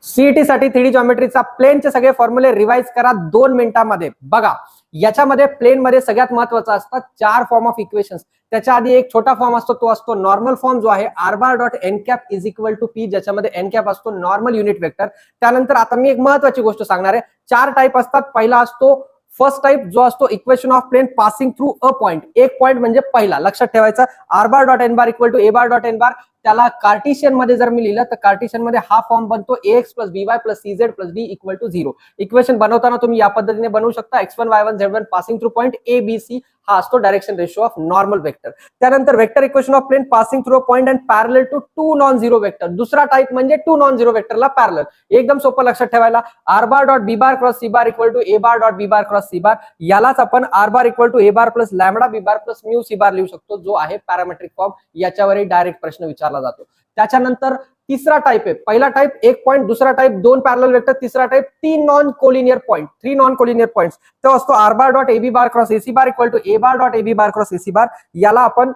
CET साठी 3D जॉमेट्रीचा प्लेनचे सगळे फॉर्म्युले रिवाइज करा 2 मिनिटांमध्ये. बघा याच्यामध्ये प्लेन मध्ये सगळ्यात महत्वाचा असतात 4 फॉर्म ऑफ इक्वेशन्स. त्याच्या आधी एक छोटा फॉर्म असतो, तो असतो नॉर्मल फॉर्म, जो आहे r bar dot N cap is equal to P, ज्याच्यामध्ये एन कॅप असतो नॉर्मल युनिट वेक्टर. त्यानंतर आता मी एक महत्वाची गोष्ट सांगणार आहे. 4 टाइप असतात. पहिला असतो फर्स्ट टाइप, जो असतो equation of plane passing through a point. एक पॉइंट म्हणजे पहिला, लक्षात ठेवायचा r bar dot N bar equal to A bar dot N bar. त्याला कार्टिशियन मध्ये जर मी लिहिलं तर कार्टिशियन मध्ये हा फॉर्म बनतो ax plus by plus cz plus d equal to 0. Equation बनवताना तुम्ही या पद्धतीने बनवू शकता. x1 y1 z1 passing through point a b c हा असतो direction ratio of normal vector. त्यानंतर vector equation of plane passing through a point and parallel to 2 non zero vector. दुसरा टाइप म्हणजे 2 नॉन झिरो वेक्टरला parallel. एकदम सोपं, लक्षात ठेवायला. r bar dot b bar cross c bar equal to a bar dot b bar cross c bar. यालाच आपण r bar equal to a bar plus lambda b bar plus mu c bar लिहू शकतो, जो आहे parametric form. याच्यावरही direct प्रश्न विचारला जातो. त्याच्यानंतर तिसरा टाइप आहे. पहिला टाइप 1 पॉइंट, दुसरा टाइप 2 पॅरलल वेक्टर, तिसरा type 3 non collinear point, 3 non collinear points. तो असतो r bar dot ab bar cross ac bar equal to a bar dot ab bar cross ac bar. याला आपण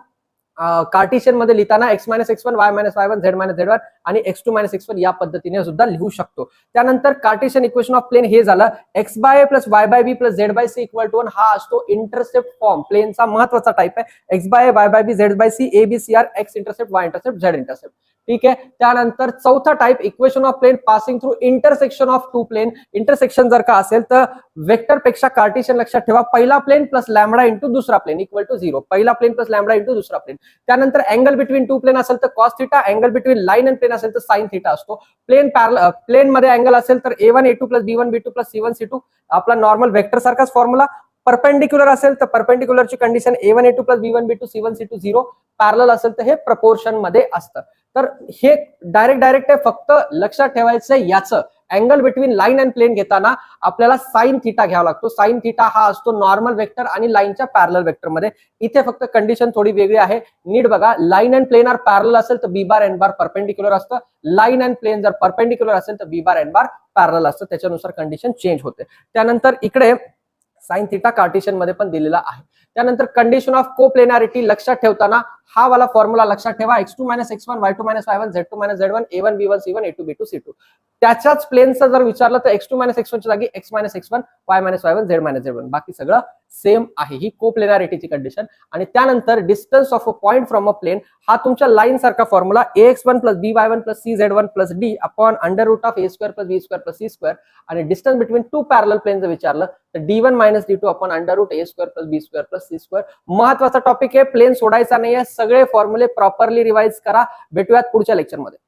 cartesian मध्ये लिहिताना x minus x1 y minus y1 z minus z1 आणि x2 minus x1 या पद्धतीने सुद्धा लिहू शकतो. त्यानंतर कार्टिशियन इक्वेशन ऑफ प्लेन हे झालं. x bye a plus y bye b plus z bye c equal to 1 हा असतो इंटरसेप्ट फॉर्म. प्लेनचा महत्वाचा टाइप आहे. x bye a y bye b z bye c a b c r x intercept y intercept z intercept. ठीक आहे. त्यानंतर चौथा type equation of plane passing through intersection of 2 plane. Intersection जर का असेल तर वेक्टर पेक्षा कार्टिशियन लक्षात ठेवा. पहिला प्लेन प्लस लॅम्बडा इंटू दुसरा प्लेन इक्वल टू 0. पहिला प्लेन प्लस लॅम्बडा इंटू दुसरा प्लेन. त्यानंतर अँगल बिटवीन 2 प्लेन असेल तर cos theta, angle between line and plane असेल तर साइन थिटा असतो. प्लेन मध्ये अँगल असेल तर a1 a2 plus b1 b2 plus c1 c2 आपला नॉर्मल वेक्टर सारखाच फॉर्म्युला. परपेंडिक्युलर असेल तर परपेंडिक्युलरची condition a1 a2 plus b1 b2 c1 c2 0. Parallel असेल तर हे प्रपोर्शन मध्ये असतं. तर हे डायरेक्ट आहे. फक्त लक्षात ठेवायचं याचं angle between line and plane घेताना आपल्याला साइन थिटा घ्यावा लागतो. साइन थिटा हा असतो नॉर्मल वेक्टर आणि लाईनच्या पॅरलल वेक्टर मध्ये. इथे फक्त कंडिशन थोडी वेगळी आहे, नीट बघा. Line and plane are parallel असेल तर b bar n bar perpendicular असतं. लाईन अँड प्लेन जर परपेंडिक्युलर असेल तर b bar n bar parallel असतं. त्याच्यानुसार कंडिशन चेंज होते. त्यानंतर इकडे साइन थिटा कार्टिशियन मध्ये पण दिलेला आहे. त्यानंतर कंडिशन ऑफ कोप्लेनारिटी लक्षात ठेवताना हा वाला फॉर्म्युला लक्षात ठेवा. x2 minus x1 y2 minus y1 z2 minus z1 a1 b1 c1 a2 b2 c2. त्याच्याच प्लेनचं जर विचारलं तर x2 मायनस x1 च्या जागी x minus x1 y minus y1 z minus z1. बाकी सगळं सेम आहे. ही कोप्लेनारिटीची कंडिशन. आणि त्यानंतर distance of a point from a plane हा तुमच्या लाईन सारखा formula ax1 plus by1 plus cz1 plus d upon under root of a square plus b square plus c square. आणि डिस्टन्स बिटवीन 2 पॅरलल प्लेन जर विचारलं तर d1 minus d2 upon under root a square plus b square plus c square. महत्वाचा topic आहे. Plain सोडायचा नाहीये. सगळे फॉर्म्युले properly revise करा. भेटूयात पुढच्या लेक्चरमध्ये.